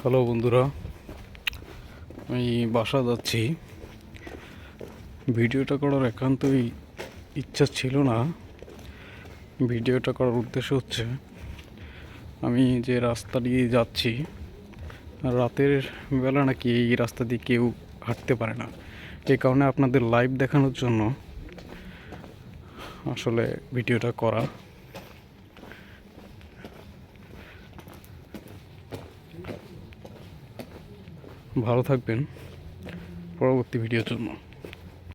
Hello বন্ধুরা, আমি বাসা যাচ্ছি। ভিডিওটা করার একান্তই ইচ্ছা ছিল না। ভিডিওটা করার উদ্দেশ্য হচ্ছে, আমি যে রাস্তা দিয়ে যাচ্ছি, রাতের বেলা নাকি এই রাস্তা দিয়ে কেউ হাঁটতে পারে না। এই কারণে আপনাদের লাইভ দেখানোর জন্য আসলে ভিডিওটা করা। ভালো থাকবেন পরবর্তী ভিডিওর জন্য।